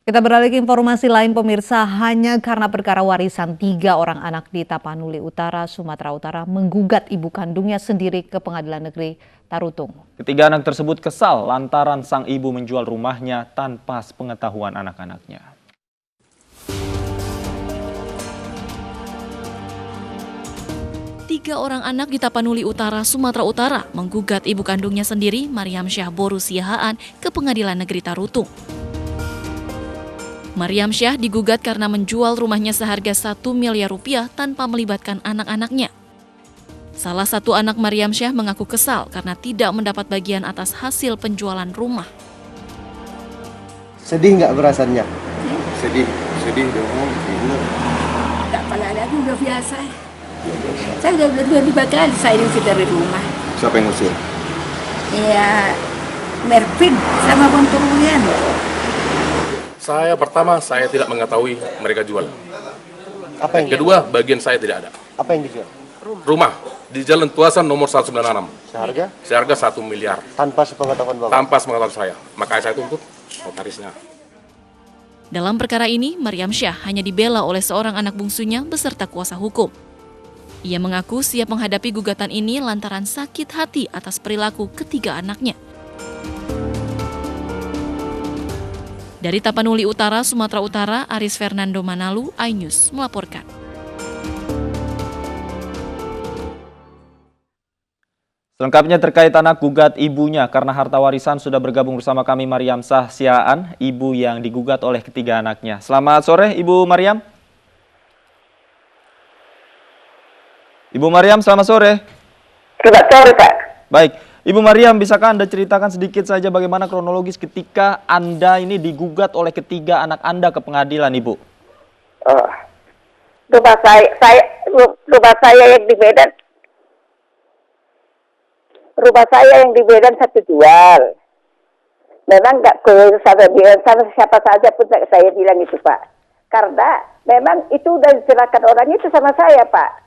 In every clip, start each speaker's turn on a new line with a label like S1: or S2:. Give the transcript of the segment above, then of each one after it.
S1: Kita beralih ke informasi lain pemirsa, hanya karena perkara warisan 3 orang anak di Tapanuli Utara, Sumatera Utara menggugat ibu kandungnya sendiri ke Pengadilan Negeri Tarutung.
S2: Ketiga anak tersebut kesal lantaran sang ibu menjual rumahnya tanpa sepengetahuan anak-anaknya.
S3: Tiga orang anak di Tapanuli Utara, Sumatera Utara menggugat ibu kandungnya sendiri, Maryamsyah Boru Siahaan, ke Pengadilan Negeri Tarutung. Maryamsyah digugat karena menjual rumahnya seharga 1 miliar rupiah tanpa melibatkan anak-anaknya. Salah satu anak Maryamsyah mengaku kesal karena tidak mendapat bagian atas hasil penjualan rumah.
S4: Sedih nggak perasaannya?
S5: Sedih dong.
S6: Nggak pernah lagi, udah biasa. Saya udah 2 kali saya diusir dari rumah.
S5: Siapa yang ngusir?
S6: Iya, Mervin sama Bontorulian.
S7: Pertama, saya tidak mengetahui mereka jual.
S4: Apa yang
S7: Kedua, bagian saya tidak ada.
S4: Apa yang dijual?
S7: Rumah di Jalan Tuasan nomor 196.
S4: Seharga?
S7: Seharga 1 miliar.
S4: Tanpa sepengetahuan Bapak?
S7: Tanpa sepengetahuan saya. Makanya saya tuntut notarisnya.
S3: Dalam perkara ini, Maryamsyah hanya dibela oleh seorang anak bungsunya beserta kuasa hukum. Ia mengaku siap menghadapi gugatan ini lantaran sakit hati atas perilaku ketiga anaknya. Dari Tapanuli Utara, Sumatera Utara, Aris Fernando Manalu, iNews melaporkan.
S2: Selengkapnya terkait anak gugat ibunya karena harta warisan sudah bergabung bersama kami Maryamsyah Siahaan, ibu yang digugat oleh ketiga anaknya. Selamat sore Ibu Maryam. Ibu Maryam, selamat sore.
S8: Selamat sore, Pak.
S2: Baik, Ibu Maryam, bisakah Anda ceritakan sedikit saja bagaimana kronologis ketika Anda ini digugat oleh ketiga anak Anda ke pengadilan, Ibu?
S8: Oh, rumah saya yang di Medan. Rumah saya yang di Medan satu jual. Memang nggak ke sama siapa saja pun saya bilang itu, Pak. Karena memang itu udah diserahkan orang itu sama saya, Pak.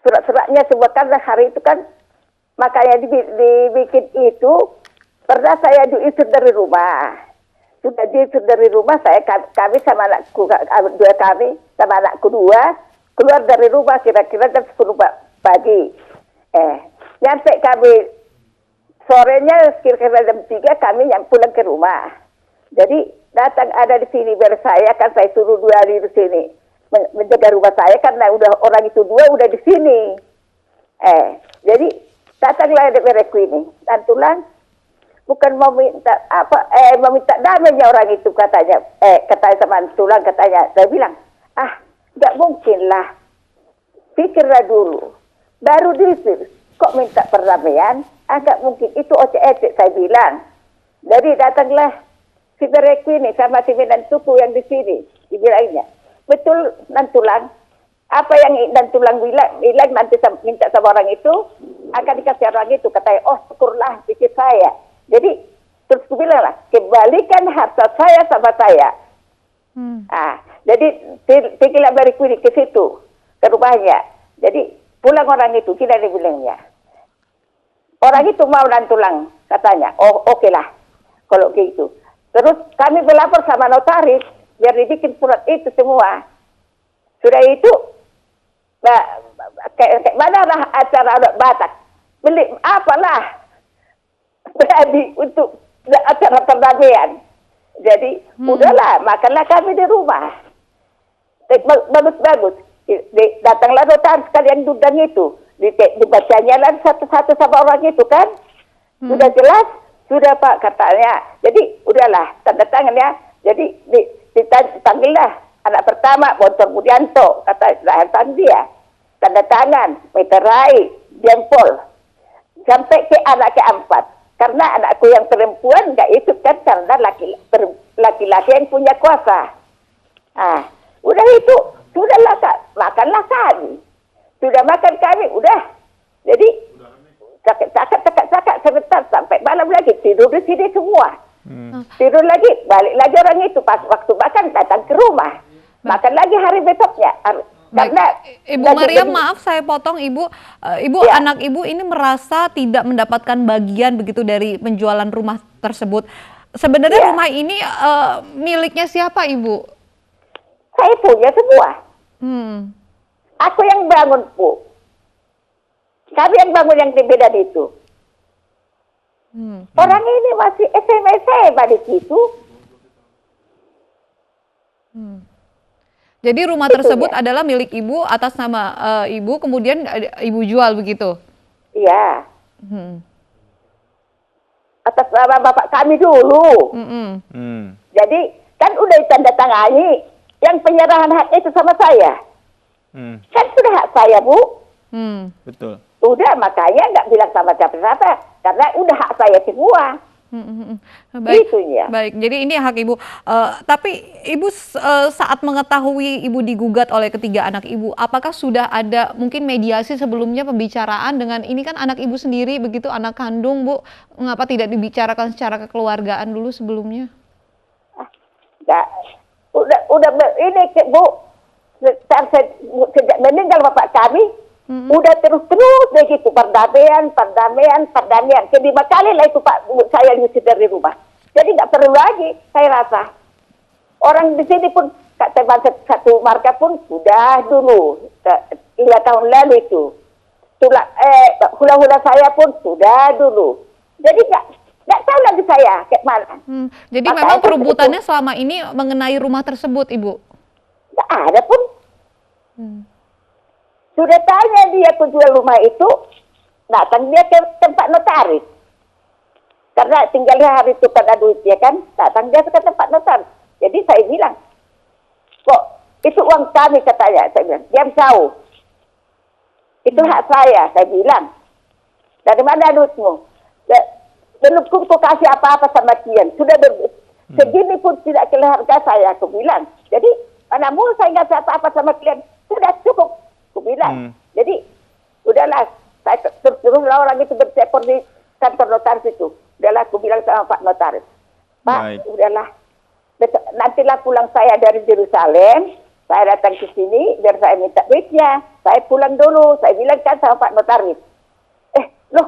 S8: Surat-suratnya semua karena hari itu kan makanya dibikin itu. Pernah saya diusir dari rumah. Sudah diusir dari rumah, kami sama anakku sama anakku 2 keluar dari rumah kira-kira jam 10 pagi. Nyampe kami sorenya kira-kira jam 3 kami yang pulang ke rumah. Jadi datang ada di sini biar saya kan saya suruh 2 hari di sini menjaga rumah saya karena udah orang itu 2 udah di sini. Jadi datanglah DPR-ku ini dan tulang bukan mau minta mau minta damainya orang itu katanya sama tulang katanya. Saya bilang nggak mungkin lah, pikirlah dulu baru diusir kok minta perdamaian, nggak mungkin itu ocek-ecek saya bilang. Jadi datanglah si DPR-ku ini sama si Medan Suku yang di sini dibilangnya betul nantulang apa yang nantulang bilang nanti minta sama orang itu akan dikasih orang itu katanya syukurlah pikir saya. Jadi terus aku bilang lah kembalikan harta saya sama saya. Jadi tinggal bariku ke situ ke rumahnya. Jadi pulang orang itu tidak dibilangnya. Orang itu mau nantulang katanya. Oke lah kalau gitu. Terus kami berlapor sama notaris biar dibikin surat itu semua. Sudah itu, kayak mana lah acara adat Batak. Beli apalah. Berarti untuk acara perdamaian. Jadi, udahlah, makanlah kami di rumah. Bagus-bagus. Datanglah notaris kalian dudang itu. Dibacanya lah satu-satu sama orang itu kan. Sudah jelas? Sudah Pak katanya. Jadi, udahlah, tanda tangan ya. Jadi, dipanggillah anak pertama Bontor Budianto kata dia tanda tangan meterai jempol sampai ke anak keempat karena anakku yang perempuan nggak ikut kan karena laki-laki yang punya kuasa. Udah itu sudahlah Kak, makanlah kami sudah makan kami udah jadi cakap sebentar sampai malam lagi tidur di sini semua. Tidur lagi, balik lagi orang itu pas waktu makan datang ke rumah. Makan lagi hari besoknya. Karena
S1: Ibu Maryam, maaf saya potong Ibu.
S8: Ya.
S1: Anak Ibu ini merasa tidak mendapatkan bagian begitu dari penjualan rumah tersebut. sebenarnya
S8: Ya.
S1: rumah ini miliknya siapa, Ibu?
S8: Saya punya semua.
S1: Hmm.
S8: Aku yang bangun, Bu. Kami yang bangun yang di Medan itu. Orang ini masih SMA di situ.
S1: Jadi rumah
S8: Itu
S1: tersebut
S8: ya.
S1: adalah milik Ibu atas nama Ibu, kemudian Ibu jual begitu?
S8: Iya.
S1: Hmm.
S8: Atas nama bapak kami dulu.
S1: Mm-mm.
S8: Jadi kan udah ditandatangani yang penyerahan hak itu sama saya. Kan sudah hak saya, Bu.
S1: Hmm.
S2: Betul.
S8: Udah, makanya nggak bilang sama siapa-siapa. Karena udah hak saya semua.
S1: Baik,
S8: Itunya.
S1: baik. Jadi ini hak Ibu. Tapi Ibu saat mengetahui Ibu digugat oleh ketiga anak Ibu, apakah sudah ada mungkin mediasi sebelumnya, pembicaraan dengan ini kan anak Ibu sendiri begitu, anak kandung, Bu? Mengapa tidak dibicarakan secara kekeluargaan dulu sebelumnya?
S8: Nggak. Udah ini Bu. Sejak meninggal bapak kami, udah terus begitu perdamaian. Kedua kali lah itu Pak saya diusir dari rumah. Jadi nggak perlu lagi saya rasa. Orang di sini pun teman satu marga pun sudah dulu 3 tahun lalu itu. Hula-hula saya pun sudah dulu. Jadi nggak tahu lagi saya kayak mana.
S1: Jadi
S8: Makanya
S1: memang
S8: itu-
S1: perebutannya selama ini mengenai rumah tersebut, Ibu?
S8: Nggak ada pun. Sudah tanya dia penjual rumah itu, datang dia ke tempat notaris. Karena tinggalnya hari itu pada duitnya kan, datang dia ke tempat notaris. Jadi saya bilang, kok itu uang kami katanya. Saya bilang, diam jauh. Itu hak saya bilang. Dari mana duitmu? Belum ku kasih apa-apa sama Kian. Sudah segini pun tidak keluarga saya, aku bilang. Jadi, mana mau saya nggak kasih apa-apa sama Kian. Sudah cukup, aku bilang. Jadi, udahlah. Saya teruslah orang itu bercepor di kantor notaris itu. Udahlah, aku bilang sama Pak Notaris. Pak,
S2: Baik.
S8: udahlah. Nantilah pulang saya dari Yerusalem. Saya datang ke sini, biar saya minta duitnya. Saya pulang dulu. Saya bilang kan sama Pak Notaris. Loh,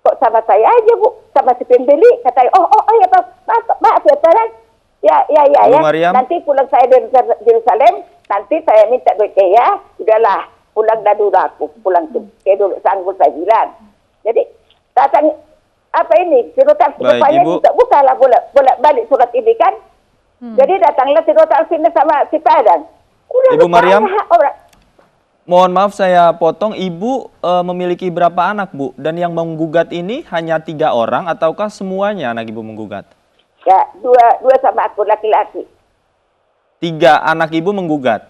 S8: kok sama saya aja, Bu? Sama si pembeli. Katanya, oh ya Pak, maaf ya, Pak. Ya.
S2: Bu Mariam.
S8: Nanti pulang saya dari Yerusalem, nanti saya minta duitnya ya. Udahlah, pulang dah dulu aku. Pulang tuh. Kayak dulu sanggup saya bilang. Jadi, datang, apa ini? Si notaris
S2: Baik,
S8: rupanya
S2: Ibu.
S8: buka lah bolak balik surat ini kan. Jadi datanglah si notaris ini sama si Padang. Udah,
S2: Ibu
S8: lupa
S2: Mariam.
S8: hak orang.
S2: Mohon maaf saya potong, Ibu memiliki berapa anak, Bu? Dan yang menggugat ini hanya 3 orang ataukah semuanya anak Ibu menggugat?
S8: Ya, dua sama aku laki-laki.
S2: 3 anak Ibu menggugat.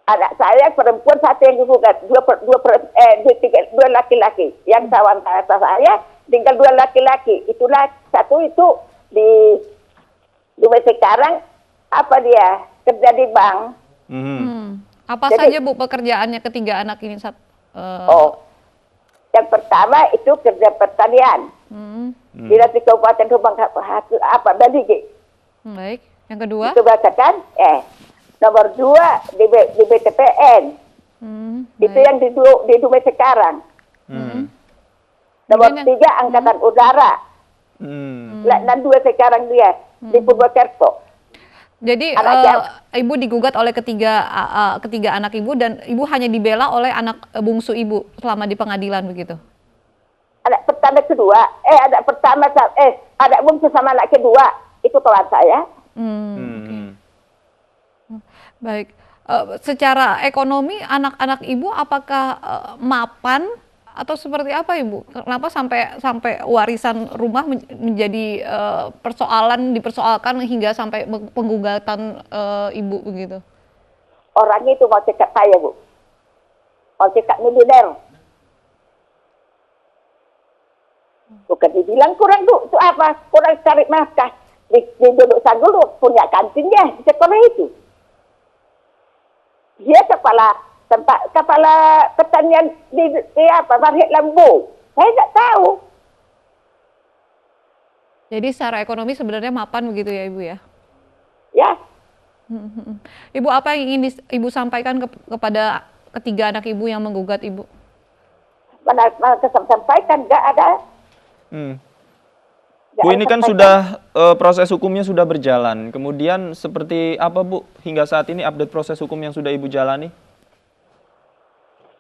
S8: Anak saya perempuan satu yang digugat, dua laki-laki. Yang kawan saya tinggal 2 laki-laki. Itulah satu itu di sekarang apa dia kerja di bank.
S1: Apa
S8: Jadi-
S1: saja, Bu, pekerjaannya ketiga anak ini?
S8: Yang pertama itu kerja pertanian. Dinas di Kabupaten Rembang Balige.
S1: Baik. Yang kedua?
S8: Itu bacakan. Nomor 2 di BTPN. Itu
S1: Baik.
S8: yang di Dumai sekarang. Nomor
S1: Kemudian
S8: 3 Angkatan Udara. Dan 2 sekarang dia di Purwokerto.
S1: Jadi
S8: Anaknya-
S1: Ibu digugat oleh ketiga anak Ibu dan Ibu hanya dibela oleh anak bungsu Ibu selama di pengadilan begitu?
S8: Anak pertama kedua, anak pertama, anak bungsu sama anak kedua, itu kawan saya.
S1: Baik. Secara ekonomi anak-anak Ibu apakah mapan atau seperti apa, Ibu? Kenapa sampai warisan rumah menjadi dipersoalkan hingga sampai penggugatan Ibu begitu?
S8: Orang itu mau cekat saya, Bu. Mau cekat militer. Bukan dibilang kurang, Bu. Itu apa? Kurang cari nafkah. Di duduk sanggul punya kantinnya di sekolah itu. Dia kepala pertanian di Marhit Lambu. Saya nggak tahu.
S1: Jadi secara ekonomi sebenarnya mapan begitu ya, Ibu ya?
S8: Ya,
S1: Ibu, apa yang ingin Ibu sampaikan kepada ketiga anak Ibu yang menggugat Ibu?
S8: mana sampaikan nggak ada.
S2: Bu, ini kan sudah proses hukumnya sudah berjalan. Kemudian seperti apa, Bu, hingga saat ini update proses hukum yang sudah Ibu jalani?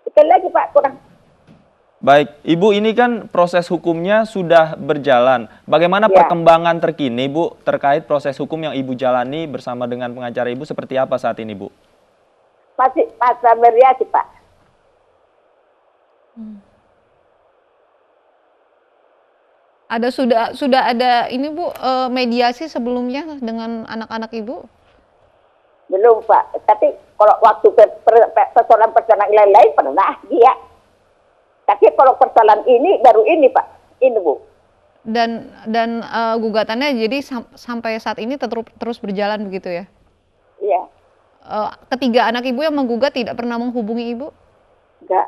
S8: Sekali lagi Pak, kurang.
S2: Baik, Ibu, ini kan proses hukumnya sudah berjalan. Bagaimana
S8: Ya.
S2: perkembangan terkini, Bu, terkait proses hukum yang Ibu jalani bersama dengan pengacara Ibu seperti apa saat ini, Bu?
S8: Masih masa mediasi Pak.
S1: Ada sudah ada ini Bu, mediasi sebelumnya dengan anak-anak Ibu?
S8: Belum Pak, tapi kalau waktu persoalan-persoalan lain-lain pernah dia. Tapi kalau persoalan ini baru ini Pak, ini Bu.
S1: Dan gugatannya jadi sampai saat ini terus berjalan begitu ya?
S8: Iya,
S1: Ketiga anak Ibu yang menggugat tidak pernah menghubungi Ibu?
S8: enggak.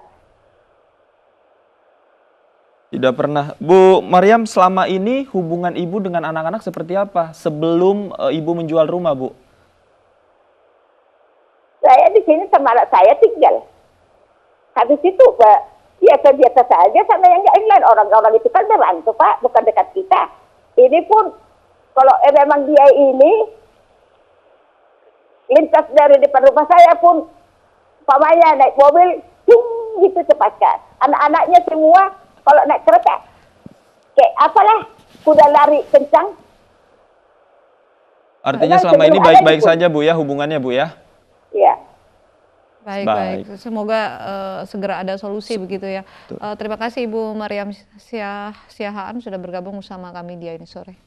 S2: Tidak pernah. Bu Mariam, selama ini hubungan Ibu dengan anak-anak seperti apa sebelum Ibu menjual rumah, Bu?
S8: Saya di sini sama anak saya tinggal. Habis itu biasa-biasa saja sama yang lain. Orang-orang itu kan berantau Pak, bukan dekat kita. Ini pun kalau memang dia ini lintas dari depan rumah saya pun pamannya naik mobil, gitu cepatkan. Anak-anaknya semua kalau naik kereta, kayak apalah, kuda lari kencang.
S2: Artinya
S8: Memang
S2: selama ini
S8: sebelum ada
S2: baik-baik
S8: itu.
S2: saja, Bu, ya, hubungannya, Bu, ya?
S8: Iya.
S1: Baik. Semoga segera ada solusi begitu ya. Terima kasih Ibu Mariam Siahaan sudah bergabung bersama kami di ini sore.